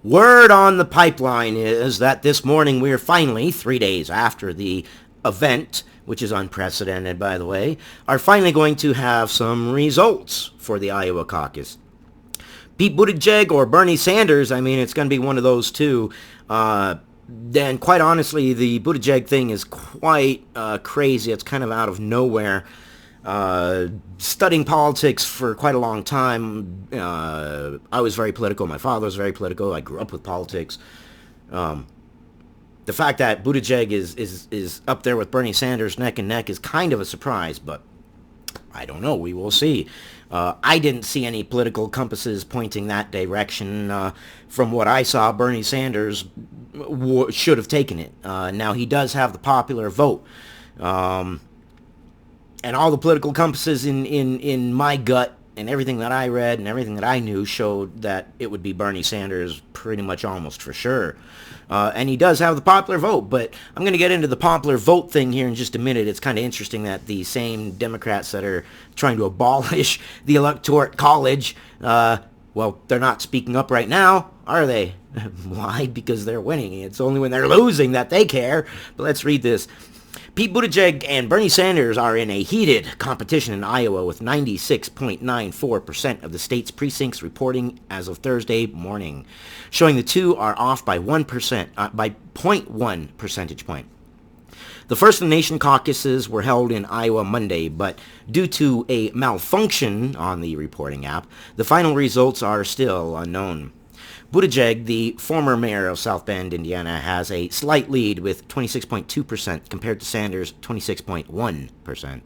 Word on the pipeline is that this morning we're finally, 3 days after the event, which is unprecedented, by the way, are finally going to have some results for the Iowa caucus. Pete Buttigieg or Bernie Sanders, I mean, it's going to be one of those two. Then, quite honestly, the Buttigieg thing is quite crazy. It's kind of out of nowhere. Studying politics for quite a long time. I was very political. My father was very political. I grew up with politics. The fact that Buttigieg is up there with Bernie Sanders neck and neck is kind of a surprise, but I don't know. We will see. I didn't see any political compasses pointing that direction. From what I saw, Bernie Sanders should have taken it. Now, he does have the popular vote. And all the political compasses in my gut and everything that I read and everything that I knew showed that it would be Bernie Sanders pretty much almost for sure. And he does have the popular vote, but I'm going to get into the popular vote thing here in just a minute. It's kind of interesting that the same Democrats that are trying to abolish the Electoral College, well, they're not speaking up right now, are they? Why? Because they're winning. It's only when they're losing that they care. But let's read this. Pete Buttigieg and Bernie Sanders are in a heated competition in Iowa with 96.94% of the state's precincts reporting as of Thursday morning, showing the two are off by 1%, by 0.1 percentage point. The First in the Nation caucuses were held in Iowa Monday, but due to a malfunction on the reporting app, the final results are still unknown. Buttigieg, the former mayor of South Bend, Indiana, has a slight lead with 26.2% compared to Sanders' 26.1%.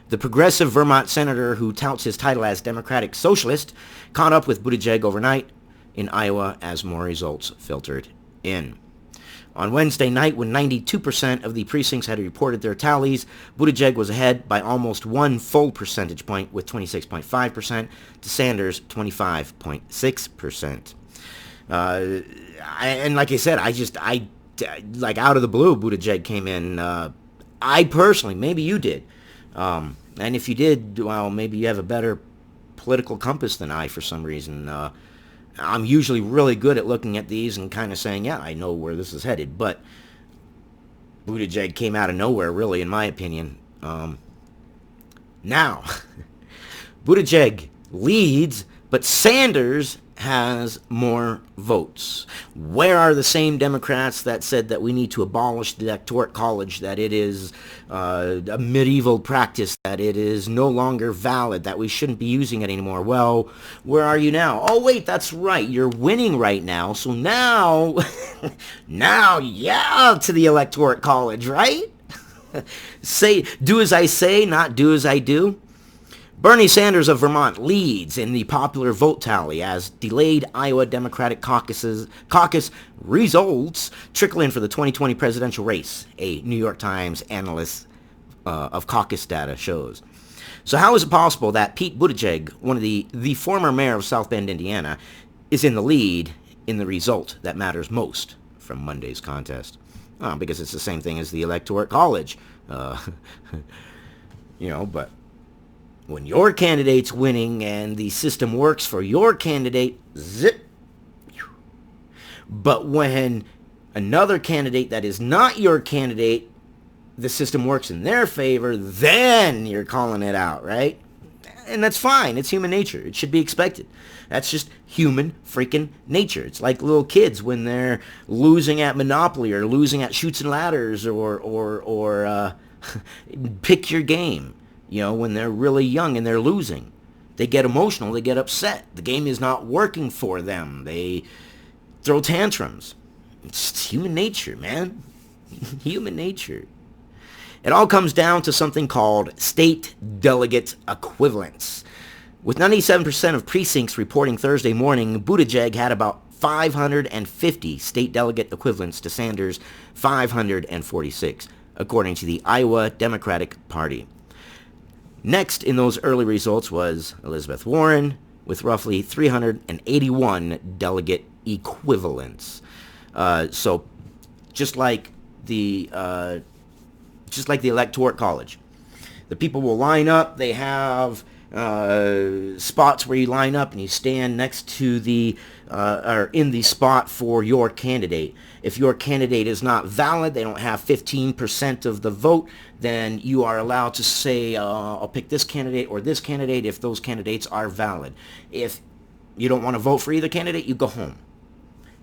The progressive Vermont senator who touts his title as Democratic Socialist caught up with Buttigieg overnight in Iowa as more results filtered in. On Wednesday night, when 92% of the precincts had reported their tallies, Buttigieg was ahead by almost 1 full percentage point with 26.5% to Sanders' 25.6%. And like I said, I like out of the blue, Buttigieg came in. I personally, maybe you did. And if you did, well, maybe you have a better political compass than I for some reason. I'm usually really good at looking at these and kind of saying, yeah, I know where this is headed. But Buttigieg came out of nowhere, really, in my opinion. Now, Buttigieg leads, but Sanders has more votes. Where are the same Democrats that said that we need to abolish the Electoral College, that it is a medieval practice, that it is no longer valid, that we shouldn't be using it anymore? Well, where are you now? Oh, wait, that's right. You're winning right now. So now, yeah, to the Electoral College, right? Do as I say, not do as I do. Bernie Sanders of Vermont leads in the popular vote tally as delayed Iowa Democratic caucus results trickle in for the 2020 presidential race, a New York Times analyst of caucus data shows. So how is it possible that Pete Buttigieg, one of the former mayor of South Bend, Indiana, is in the lead in the result that matters most from Monday's contest? Because it's the same thing as the Electoral College. But when your candidate's winning and the system works for your candidate, zip. But when another candidate that is not your candidate, the system works in their favor, then you're calling it out, right? And that's fine. It's human nature. It should be expected. That's just human freaking nature. It's like little kids when they're losing at Monopoly or losing at Chutes and Ladders or pick your game. When they're really young and they're losing, they get emotional, they get upset. The game is not working for them. They throw tantrums. It's human nature, man. Human nature. It all comes down to something called state delegate equivalence. With 97% of precincts reporting Thursday morning, Buttigieg had about 550 state delegate equivalents to Sanders' 546, according to the Iowa Democratic Party. Next in those early results was Elizabeth Warren with roughly 381 delegate equivalents. So just like the Electoral College, the people will line up. They have spots where you line up and you stand next to the or in the spot for your candidate. If your candidate is not valid, they don't have 15% of the vote, then you are allowed to say, I'll pick this candidate or this candidate if those candidates are valid. If you don't want to vote for either candidate, you go home.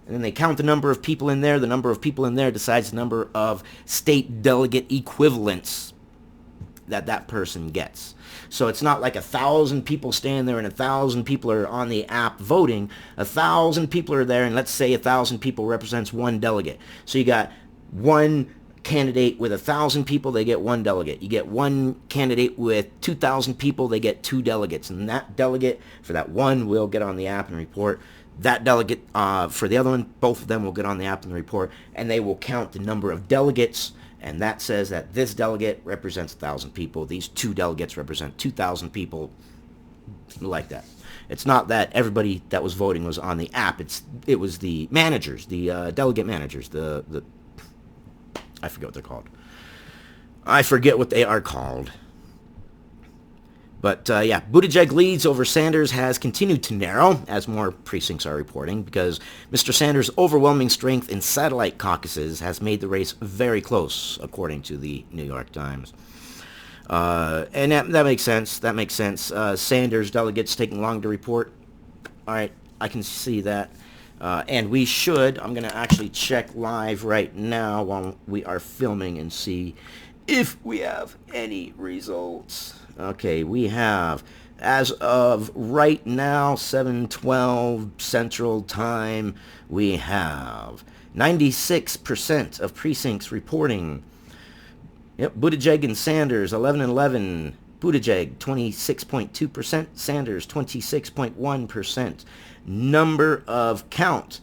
And then they count the number of people in there. The number of people in there decides the number of state delegate equivalents that person gets. So it's not like 1,000 people stand there and 1,000 people are on the app voting. 1,000 people are there, and let's say 1,000 people represents one delegate. So you got one candidate with 1,000 people, they get one delegate. You get one candidate with 2,000 people, they get two delegates. And that delegate for that one will get on the app and report. That delegate for the other one, both of them will get on the app and report, and they will count the number of delegates. And that says that this delegate represents 1,000 people. These two delegates represent 2,000 people, like that. It's not that everybody that was voting was on the app. It was the managers, the delegate managers, the I forget what they're called. I forget what they are called. But, yeah, Buttigieg leads over Sanders has continued to narrow, as more precincts are reporting, because Mr. Sanders' overwhelming strength in satellite caucuses has made the race very close, according to the New York Times. And that makes sense. That makes sense. Sanders' delegates taking long to report. All right, I can see that. And we should, I'm going to actually check live right now while we are filming and see if we have any results. Okay, we have, as of right now, 7:12 Central Time, we have 96% of precincts reporting. Yep, Buttigieg and Sanders, 11 and 11. Buttigieg, 26.2%. Sanders, 26.1%. Number of count.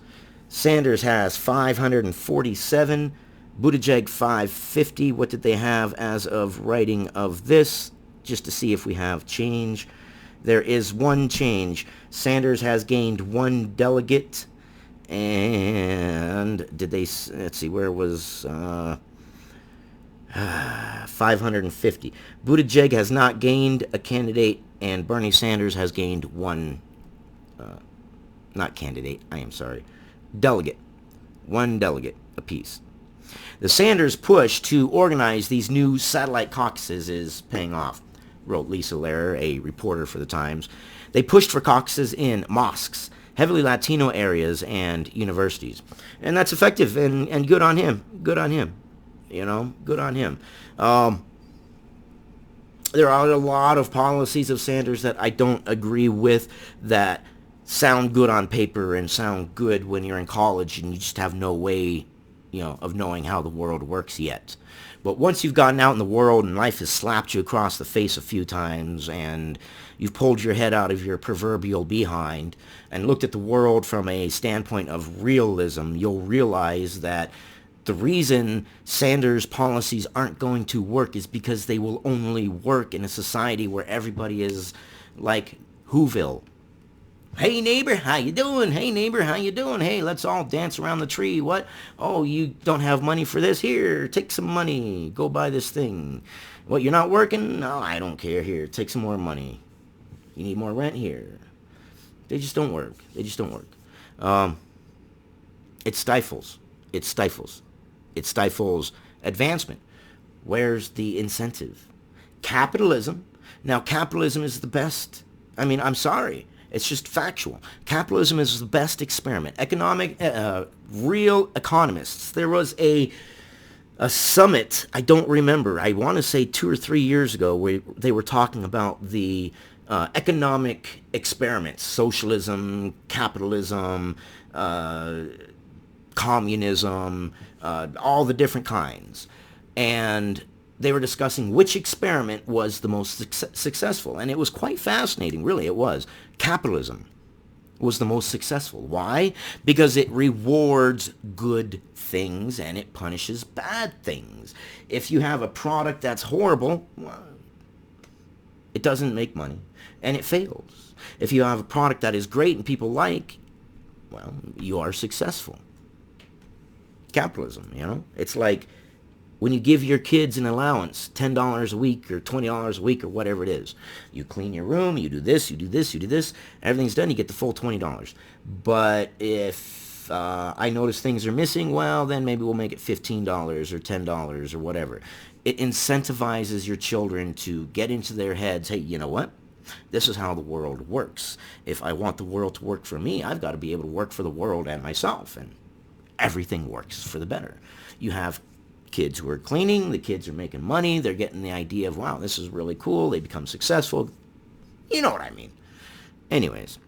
Sanders has 547. Buttigieg, 550. What did they have as of writing of this? Just to see if we have change. There is one change. Sanders has gained one delegate. And did they, let's see, where was 550. Buttigieg has not gained a candidate, and Bernie Sanders has gained one, not candidate, I am sorry, delegate. One delegate apiece. The Sanders push to organize these new satellite caucuses is paying off, wrote Lisa Lehrer, a reporter for the Times. They pushed for caucuses in mosques, heavily Latino areas, and universities. And that's effective, and good on him. Good on him. You know, good on him. There are a lot of policies of Sanders that I don't agree with that sound good on paper and sound good when you're in college and you just have no way, you know, of knowing how the world works yet. But once you've gotten out in the world and life has slapped you across the face a few times and you've pulled your head out of your proverbial behind and looked at the world from a standpoint of realism, you'll realize that the reason Sanders' policies aren't going to work is because they will only work in a society where everybody is like Whoville. Hey neighbor, how you doing? Hey neighbor, how you doing? Hey, let's all dance around the tree. What? Oh, you don't have money for this? Here, take some money. Go buy this thing. What, you're not working? No, I don't care. Here, take some more money. You need more rent? Here. They just don't work. They just don't work. It stifles. It stifles. It stifles advancement. Where's the incentive? Capitalism. Now, capitalism is the best. I mean, I'm sorry. It's just factual. Capitalism is the best experiment. Real economists. There was a summit, I don't remember, I want to say 2 or 3 years ago, where they were talking about the economic experiments, socialism, capitalism, communism, all the different kinds. And they were discussing which experiment was the most successful. And it was quite fascinating, really, it was. Capitalism was the most successful. Why? Because it rewards good things and it punishes bad things. If you have a product that's horrible, well, it doesn't make money and it fails. If you have a product that is great and people like, well, you are successful. Capitalism, you know? It's like when you give your kids an allowance, $10 a week or $20 a week or whatever it is, you clean your room, you do this, you do this, you do this, everything's done, you get the full $20. But if I notice things are missing, well, then maybe we'll make it $15 or $10 or whatever. It incentivizes your children to get into their heads, hey, you know what? This is how the world works. If I want the world to work for me, I've got to be able to work for the world and myself. And everything works for the better. You have kids who are cleaning, the kids are making money, they're getting the idea of, wow, this is really cool, they become successful. You know what I mean. Anyways,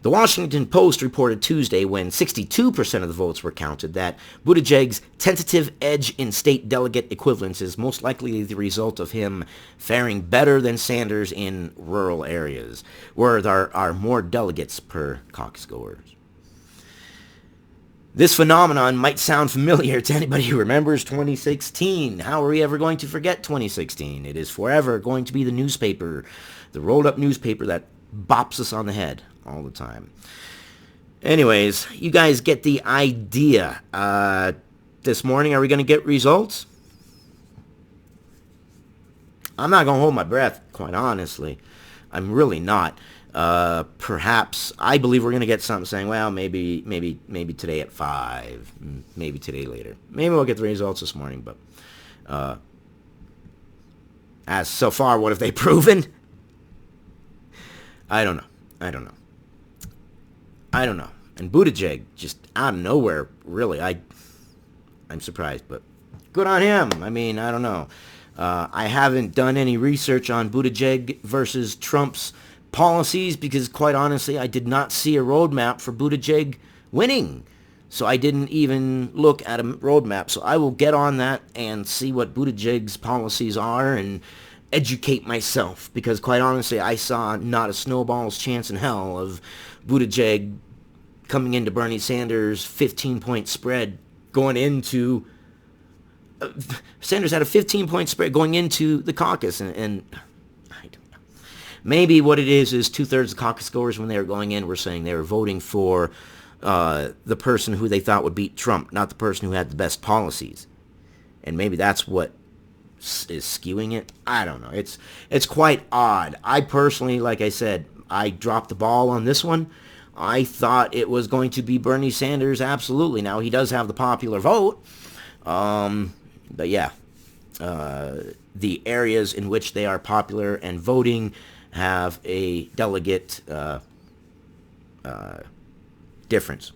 the Washington Post reported Tuesday, when 62% of the votes were counted, that Buttigieg's tentative edge in state delegate equivalents is most likely the result of him faring better than Sanders in rural areas, where there are more delegates per caucus goers. This phenomenon might sound familiar to anybody who remembers 2016. How are we ever going to forget 2016? It is forever going to be the newspaper, the rolled-up newspaper that bops us on the head all the time. Anyways, you guys get the idea. This morning, are we going to get results? I'm not going to hold my breath, quite honestly. I'm really not. Perhaps I believe we're going to get something saying, well, maybe today at 5, maybe today later. Maybe we'll get the results this morning, but as so far, what have they proven? I don't know. And Buttigieg, just out of nowhere, really, I'm surprised, but good on him. I mean, I don't know. I haven't done any research on Buttigieg versus Trump's policies because, quite honestly, I did not see a roadmap for Buttigieg winning. So I didn't even look at a roadmap. So I will get on that and see what Buttigieg's policies are and educate myself, because, quite honestly, I saw not a snowball's chance in hell of Buttigieg coming into Bernie Sanders' 15-point spread going into... Sanders had a 15-point spread going into the caucus, and I don't know. Maybe what it is 2/3 of caucus goers, when they were going in, were saying they were voting for the person who they thought would beat Trump, not the person who had the best policies. And maybe that's what is skewing it. I don't know. It's quite odd. I personally, like I said, I dropped the ball on this one. I thought it was going to be Bernie Sanders, absolutely. Now, he does have the popular vote. But yeah, the areas in which they are popular and voting have a delegate difference.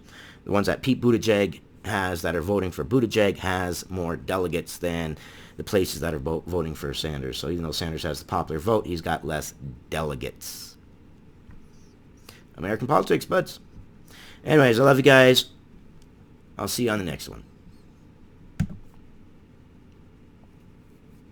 The ones that Pete Buttigieg has that are voting for Buttigieg has more delegates than the places that are voting for Sanders. So even though Sanders has the popular vote, he's got less delegates. American politics, buds. Anyways, I love you guys. I'll see you on the next one.